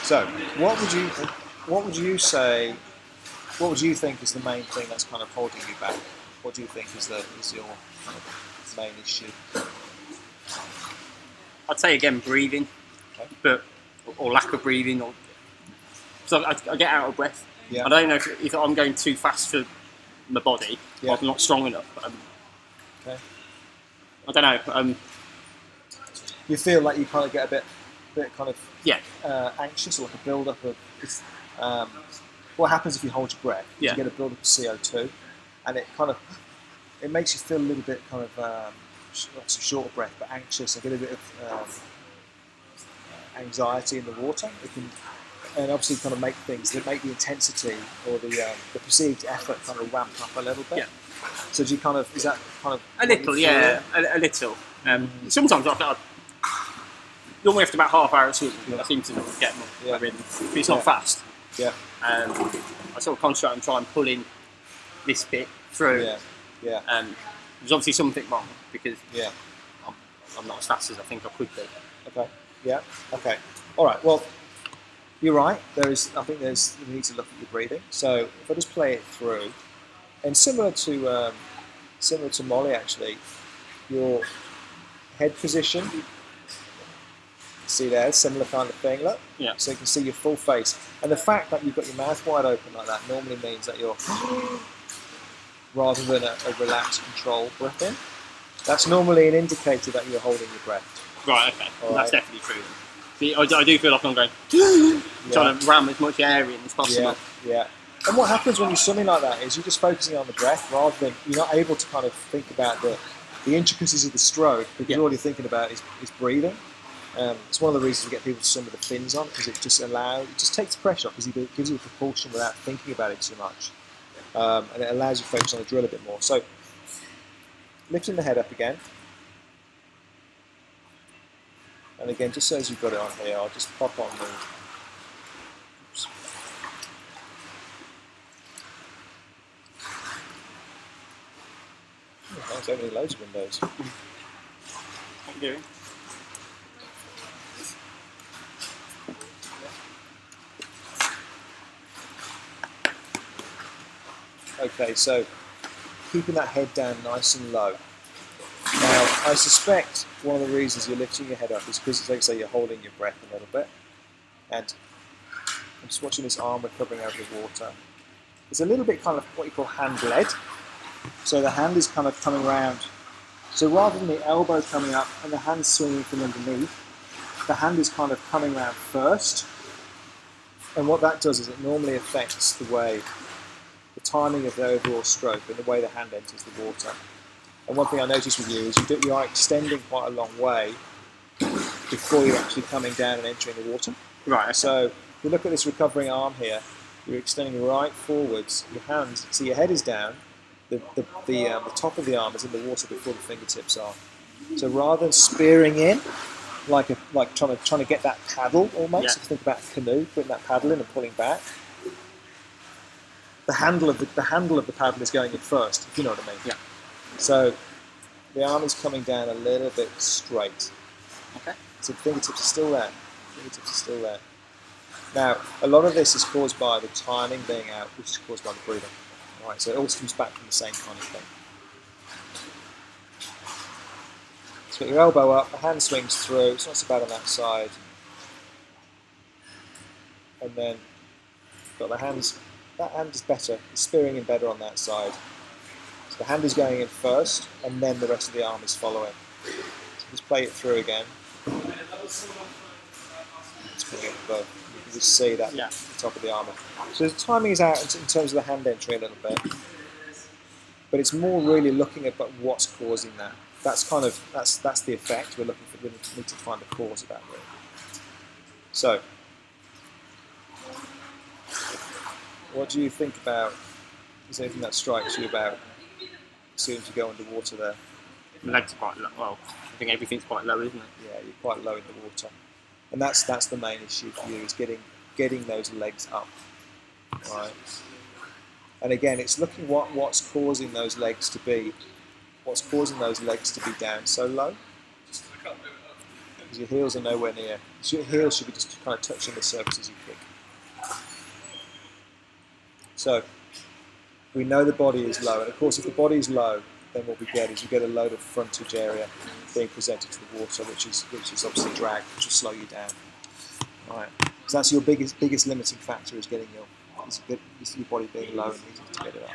So, what would you say? What would you think is the main thing that's kind of holding you back? What do you think is your kind of main issue? I'd say again breathing, Okay. but or lack of breathing, or so I get out of breath. Yeah. I don't know if I'm going too fast for my body, Yeah. or I'm not strong enough. Okay. I don't know. You feel like you kind of get a bit kind of Yeah. Anxious, or like a build up of. What happens if you hold your breath? Yeah. You get a build up of CO2, and it makes you feel a little bit kind of short of breath, but anxious. I get a bit of anxiety in the water. It can, and obviously, kind of make the intensity or the perceived effort kind of ramp up a little bit. Yeah. So do you kind of, is that kind of A little, yeah, a little. Sometimes normally after about half hour or so, I seem to get more rhythm. But it's not fast. Yeah. I sort of concentrate on trying pulling this bit through. Yeah. Yeah. There's obviously something wrong because Yeah. I'm not as fast as I think I could be. Okay. Yeah. Okay. All right. Well, you're right. I think we need to look at your breathing. So if I just play it through, and similar to Molly actually, your head position. See there, similar kind of thing. Look. Yeah. So you can see your full face, and the fact that you've got your mouth wide open like that normally means that you're rather than a relaxed, controlled breath in. That's normally an indicator that you're holding your breath. Right. Okay. All That's right. definitely true. See, I do feel like I'm going trying to ram as much air in as possible. Yeah. And what happens when you're swimming like that is you're just focusing on the breath rather than you're not able to kind of think about the intricacies of the stroke because all you're thinking about is breathing. It's one of the reasons we get people to swim with the fins on because it just takes the pressure off because it gives you a propulsion without thinking about it too much, and it allows you to focus on the drill a bit more. So lifting the head up again, and again just so as you've got it on here, I'll just pop on the. Oops. There's opening loads of windows. What are you doing? Okay, so keeping that head down nice and low. Now, I suspect one of the reasons you're lifting your head up is because, like I say, you're holding your breath a little bit. And I'm just watching this arm recovering out of the water. It's a little bit kind of what you call hand-led. So the hand is kind of coming round. So rather than the elbow coming up and the hand swinging from underneath, the hand is kind of coming round first. And what that does is it normally affects the timing of the overall stroke and the way the hand enters the water. And one thing I noticed with you is you are extending quite a long way before you're actually coming down and entering the water. Right. Okay. So if you look at this recovering arm here, you're extending right forwards. Your hands, so your head is down. The top of the arm is in the water before the fingertips are. So rather than spearing in, like trying to get that paddle almost. If you think about a canoe, putting that paddle in and pulling back. The handle of the paddle is going in first, if you know what I mean. Yeah. So the arm is coming down a little bit straight. Okay. So the fingertips are still there. Now, a lot of this is caused by the timing being out, which is caused by the breathing. All right, so it all comes back from the same kind of thing. So put your elbow up, the hand swings through, it's not so bad on that side. And then got the hands. That hand is better, it's spearing in better on that side. So the hand is going in first, and then the rest of the arm is following. So just play it through again. It's coming in both. You can just see that at the top of the arm. So the timing is out in terms of the hand entry a little bit. But it's more really looking at what's causing that. That's the effect. We need to find the cause of that really. So what do you think about, is there anything that strikes you about as soon as you go underwater there? My legs are quite low. Well, I think everything's quite low, isn't it? Yeah, you're quite low in the water. And that's the main issue for you, is getting those legs up. Right. And again, it's looking what's causing those legs to be down so low. because your heels are nowhere near. So your heels should be just kind of touching the surface as you kick. So we know the body is low, and of course if the body is low, then what we get is you get a load of frontage area being presented to the water, which is obviously drag, which will slow you down. Right. So that's your biggest limiting factor, is getting your body being low and needing to get it up.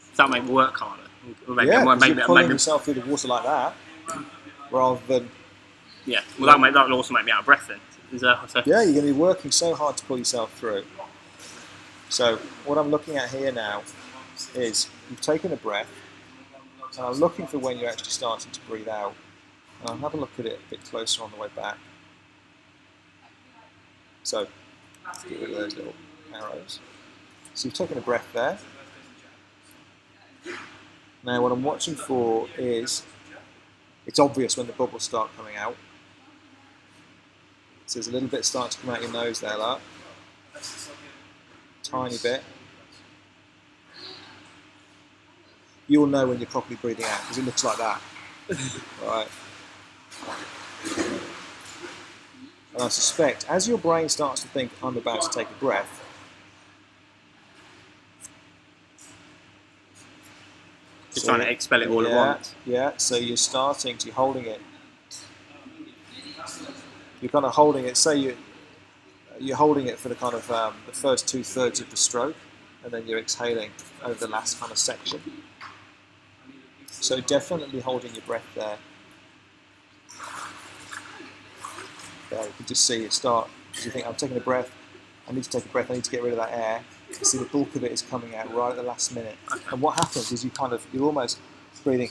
Does that make me work harder? Or maybe Yeah, because you're pulling maybe, yourself through the water like that, rather than... Yeah, well that'll also make me out of breath then. Yeah, you're going to be working so hard to pull yourself through. So what I'm looking at here now is you've taken a breath, and I'm looking for when you're actually starting to breathe out. And I'll have a look at it a bit closer on the way back. So, get rid of those little arrows. So you've taken a breath there. Now what I'm watching for is, it's obvious when the bubbles start coming out. So there's a little bit starting to come out your nose there, like. Tiny bit. You'll know when you're properly breathing out, because it looks like that. Right. And I suspect, as your brain starts to think, I'm about to take a breath, just trying to expel it all at once. Yeah, so you're holding it. You're kind of holding it, say you're holding it for the kind of the first 2/3 of the stroke, and then you're exhaling over the last kind of section. So definitely holding your breath there. There, you can just see it start, because you think, I'm taking a breath, I need to take a breath, I need to get rid of that air. You see the bulk of it is coming out right at the last minute. And what happens is you're almost breathing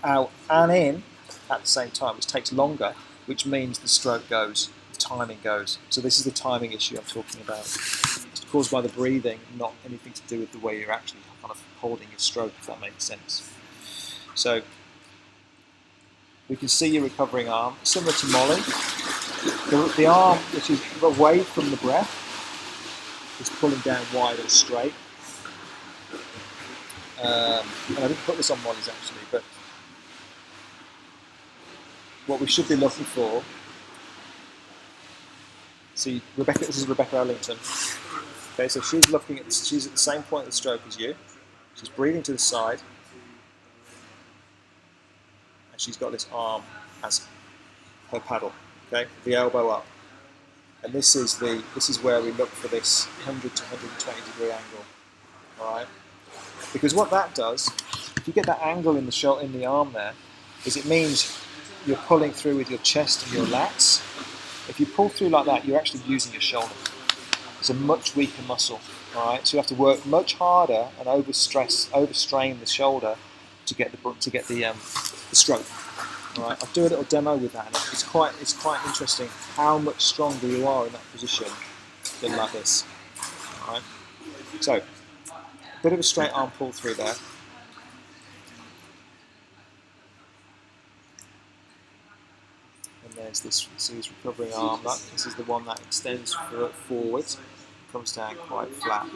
out and in at the same time, which takes longer, which means the stroke goes, the timing goes. So this is the timing issue I'm talking about. It's caused by the breathing, not anything to do with the way you're actually kind of holding your stroke, if that makes sense. So we can see your recovering arm, similar to Molly. The arm, which is away from the breath, is pulling down wide and straight. And I didn't put this on Molly's actually, but what we should be looking for. See, this is Rebecca Ellington. Okay, so she's at the same point of the stroke as you. She's breathing to the side, and she's got this arm as her paddle. Okay, the elbow up, and this is where we look for this 100 to 120 degree angle. All right, because what that does, if you get that angle in the arm there, is it means you're pulling through with your chest and your lats. If you pull through like that, you're actually using your shoulder. It's a much weaker muscle. All right, so you have to work much harder and overstrain the shoulder to get the stroke. All right, I'll do a little demo with that. And it's quite interesting how much stronger you are in that position than like this. All right, so a bit of a straight arm pull through there. And there's this recovering arm. This is the one that extends forwards, comes down quite flat.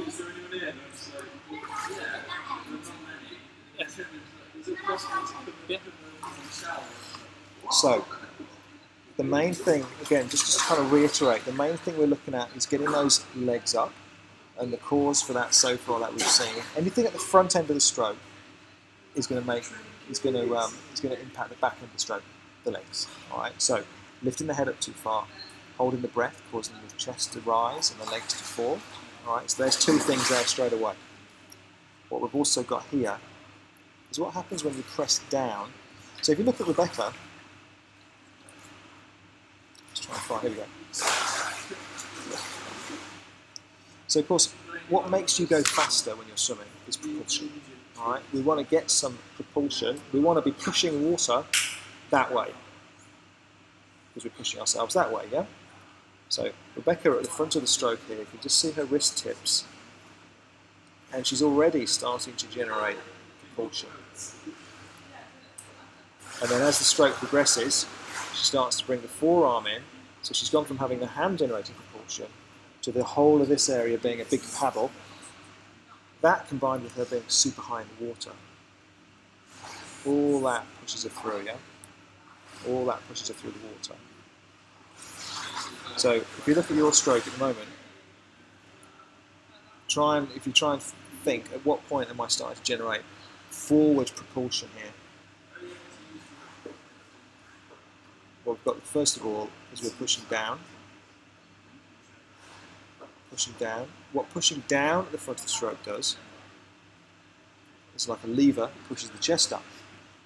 So, the main thing, again, just to kind of reiterate, the main thing we're looking at is getting those legs up, and the cause for that so far that we've seen. Anything at the front end of the stroke is going to impact the back end of the stroke, the legs. All right, so lifting the head up too far, holding the breath, causing the chest to rise and the legs to fall. All right, so there's two things there straight away. What we've also got here is what happens when you press down. So if you look at Rebecca, let's try and find, here we go. So of course, what makes you go faster when you're swimming is propulsion. All right, we want to get some propulsion. We want to be pushing water that way, because we're pushing ourselves that way, yeah? So Rebecca at the front of the stroke here, you can just see her wrist tips, and she's already starting to generate propulsion. And then as the stroke progresses, she starts to bring the forearm in, so she's gone from having the hand generating propulsion to the whole of this area being a big paddle. That combined with her being super high in the water, all that pushes her through, yeah? All that pushes her through the water. So if you look at your stroke at the moment, if you try and think, at what point am I starting to generate forward propulsion here? Well, we've got, first of all, is we're pushing down. Pushing down. What pushing down at the front of the stroke does is like a lever, pushes the chest up.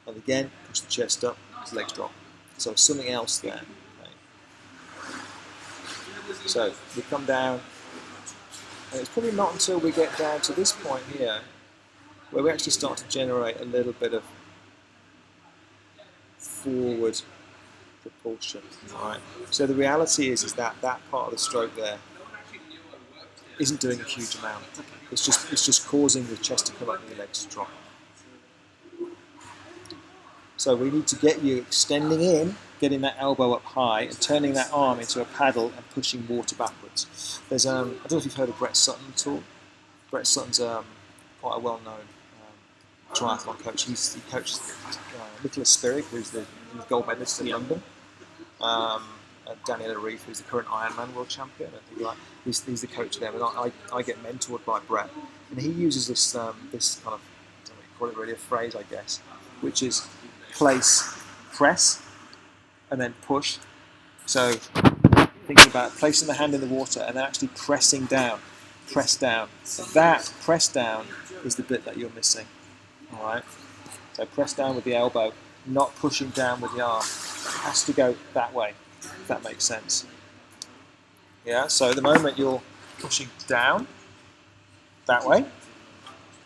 And again, push the chest up, his legs drop. So something else there. Okay. So we come down, and it's probably not until we get down to this point here where we actually start to generate a little bit of forward propulsion. Right. So the reality is that that part of the stroke there isn't doing a huge amount. It's just causing the chest to come up and the legs to drop. So we need to get you extending in, getting that elbow up high, and turning that arm into a paddle and pushing water backwards. There's I don't know if you've heard of Brett Sutton at all. Brett Sutton's quite a well-known triathlon coach. He coaches Nicholas Spirig, who's the gold medalist in London. Daniel Reeve, who's the current Ironman world champion. I think he's the coach of them, and I get mentored by Brett. And he uses this kind of, I don't know what you call it really, a phrase, I guess, which is place, press, and then push. So thinking about placing the hand in the water and then actually pressing down, press down. That press down is the bit that you're missing. All right. So press down with the elbow, not pushing down with the arm. It has to go that way, if that makes sense. Yeah. So at the moment you're pushing down that way,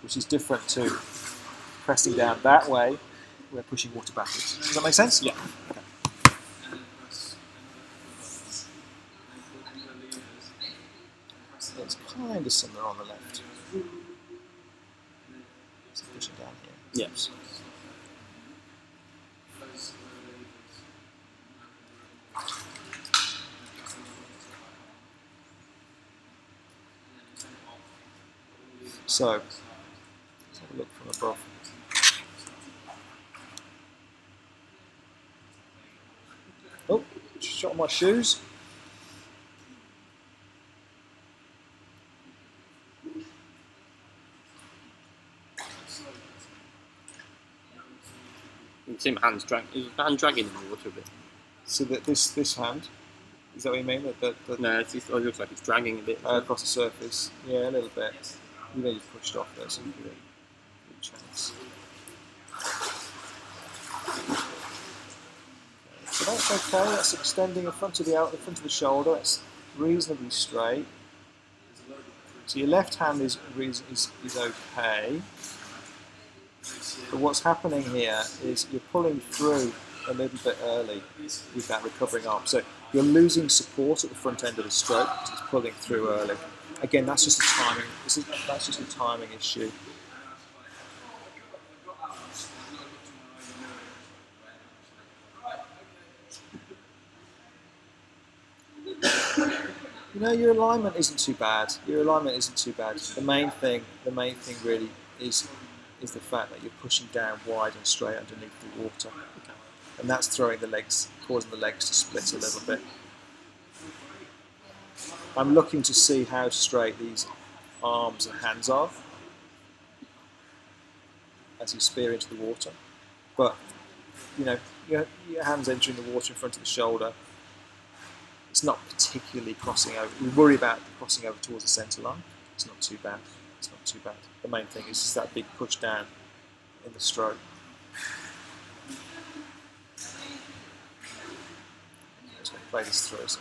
which is different to pressing down that way. We're pushing water backwards. Does that make sense? Yeah. Okay. It's kind of similar on the left. So pushing down here. Yes. So let's have a look from above. Oh, shot on my shoes. You can see my hand's dragging in the water a bit. So that this hand, is that what you mean? No, it looks like it's dragging a bit. Across the surface. Yeah, a little bit. You know you've pushed off there, so you give it a good chance. So that's okay. That's extending the front of the shoulder. It's reasonably straight. So your left hand is okay. But what's happening here is you're pulling through a little bit early with that recovering arm. So you're losing support at the front end of the stroke because it's pulling through early. Again, that's just a timing. That's just a timing issue. You know, your alignment isn't too bad. The main thing really is the fact that you're pushing down wide and straight underneath the water, and that's causing the legs to split a little bit. I'm looking to see how straight these arms and hands are as you spear into the water. But you know, your hands entering the water in front of the shoulder. It's not particularly crossing over. We worry about crossing over towards the centre line. It's not too bad. The main thing is just that big push down in the stroke. Just going to play this through. So.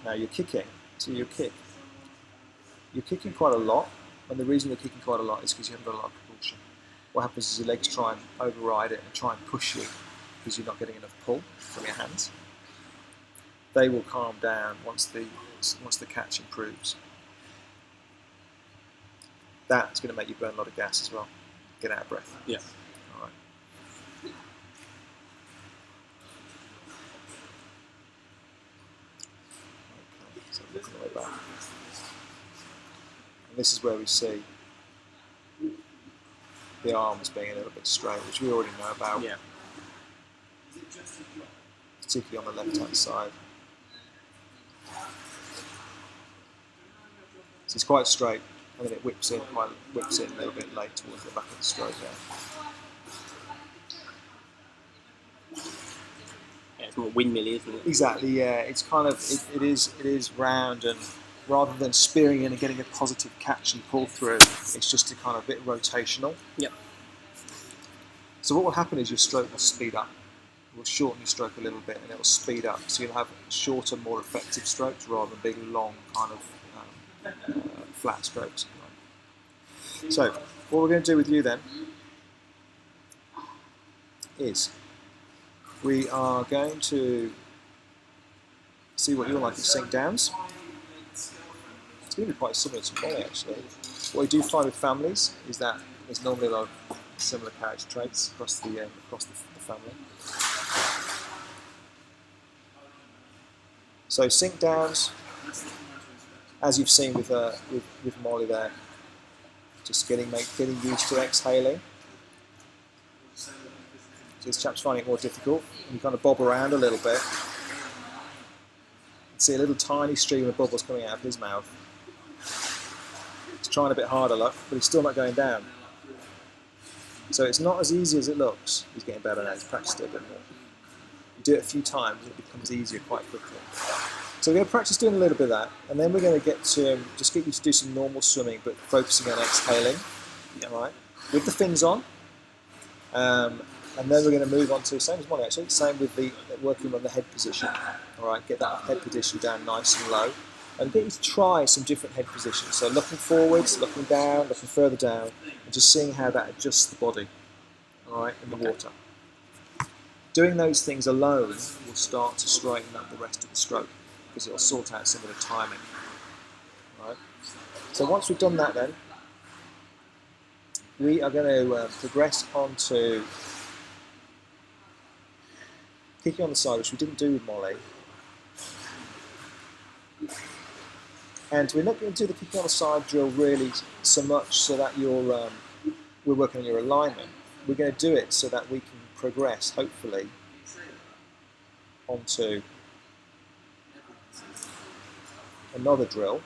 Now you're kicking. So you're kicking quite a lot, and the reason you're kicking quite a lot is because you haven't got a lot of propulsion. What happens is your legs try and override it and try and push you because you're not getting enough pull from your hands. They will calm down once the catch improves. That's going to make you burn a lot of gas as well. Get out of breath. Yeah. All right. Okay, so looking at the way back. And this is where we see the arms being a little bit straight, which we already know about, Yeah. particularly on the left-hand side. So it's quite straight, and then it whips in a little bit late towards the back of the stroke there. Yeah, it's more windmilly, isn't it? Exactly, yeah. It's kind of it is round, and rather than spearing in and getting a positive catch and pull through, it's just a kind of bit rotational. Yep. So what will happen is your stroke will speed up. It will shorten your stroke a little bit, and it will speed up. So you'll have shorter, more effective strokes rather than big, long kind of flat strokes. So what we're going to do with you then is we are going to see what you're like at sink downs. It's going to be quite similar to Molly actually. What we do find with families is that there's normally a lot of similar character traits across the family. So sink downs, as you've seen with Molly there, just getting used to exhaling. So this chap's finding it more difficult. You kind of bob around a little bit. You can see a little tiny stream of bubbles coming out of his mouth. He's trying a bit harder, look, but he's still not going down. So it's not as easy as it looks. He's getting better now, he's practiced it a bit more. You do it a few times and it becomes easier quite quickly. So we're going to practice doing a little bit of that, and then we're going to just get you to do some normal swimming, but focusing on exhaling, all right, with the fins on. And then we're going to move on to, same as Molly actually, same with the working on the head position. All right, get that head position down nice and low, and get you to try some different head positions. So looking forwards, looking down, looking further down, and just seeing how that adjusts the body, all right, in the water. Doing those things alone will start to straighten up the rest of the stroke, because it'll sort out some of the timing. All right. So once we've done that, then we are going to progress on to kicking on the side, which we didn't do with Molly. And we're not going to do the kicking on the side drill really so much so that we're working on your alignment. We're going to do it so that we can progress, hopefully, onto another drill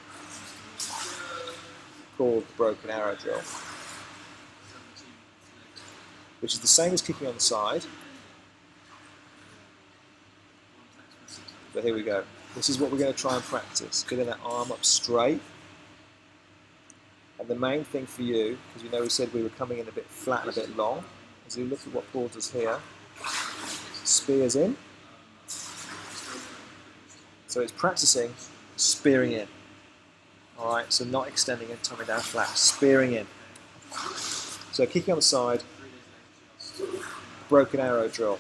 called the broken arrow drill, which is the same as kicking on the side. But here we go. This is what we're going to try and practice, getting that arm up straight. And the main thing for you, because you know we said we were coming in a bit flat and a bit long, as you look at what Paul does here, spears in. So it's practicing spearing in. All right, so not extending and coming down flat, spearing in. So kicking on the side, broken arrow drill.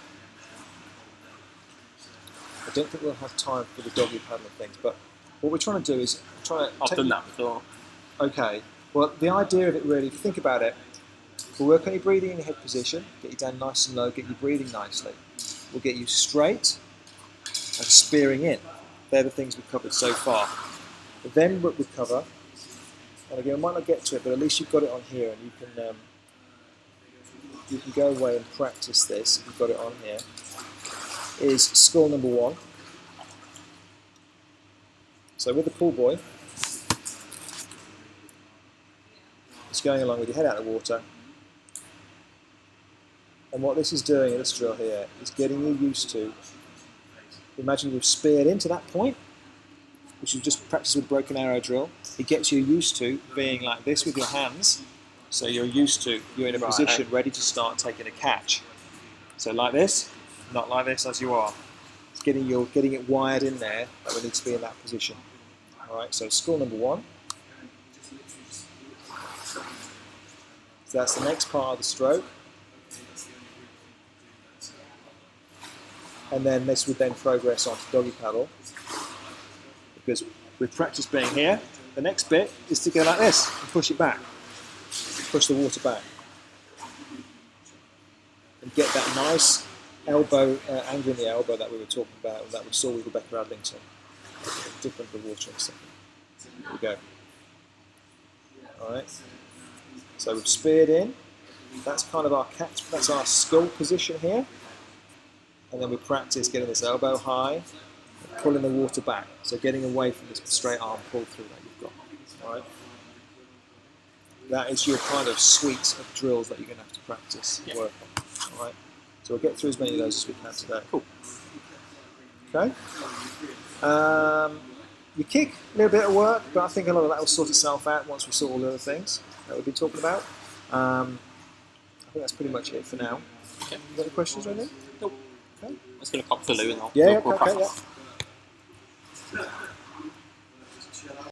I don't think we'll have time for the doggy paddle and things, but what we're trying to do is I've done that before. Okay, well the idea of it really, if you think about it, we'll work on your breathing in your head position, get you down nice and low, get you breathing nicely. We'll get you straight and spearing in. They're the things we've covered so far. But then what we cover, and again I might not get to it, but at least you've got it on here, and you can go away and practice this if you've got it on here, is skill number 1. So with the pool boy, it's going along with your head out of the water. And what this is doing in this drill here is getting you used to, imagine you've speared into that point, which you've just practiced with broken arrow drill. It gets you used to being like this with your hands. So you're in a position ready to start taking a catch. So like this, not like this as you are. It's getting it wired in there that we need to be in that position. All right, so skill number 1. So that's the next part of the stroke. And then this would then progress on to doggy paddle. Because with practice being here, the next bit is to go like this and push it back. Push the water back. And get that nice elbow, angle in the elbow that we were talking about, and that we saw with Rebecca Adlington. Different the water in a second. Here we go. Alright. So we've speared in, That's kind of our catch. That's our skull position here. And then we practice getting this elbow high, pulling the water back. So getting away from this straight arm pull through that you've got. All right. That is your kind of suite of drills that you're going to have to practice work on. All right. So we'll get through as many of those as we can today. Cool. Okay. You kick, a little bit of work, but I think a lot of that will sort itself out once we sort all the other things that we've been talking about. I think that's pretty much it for now. Okay. You got any questions or anything? Nope. Okay. I'm just going to pop the loo and Yeah, we'll okay, crack on. yeah.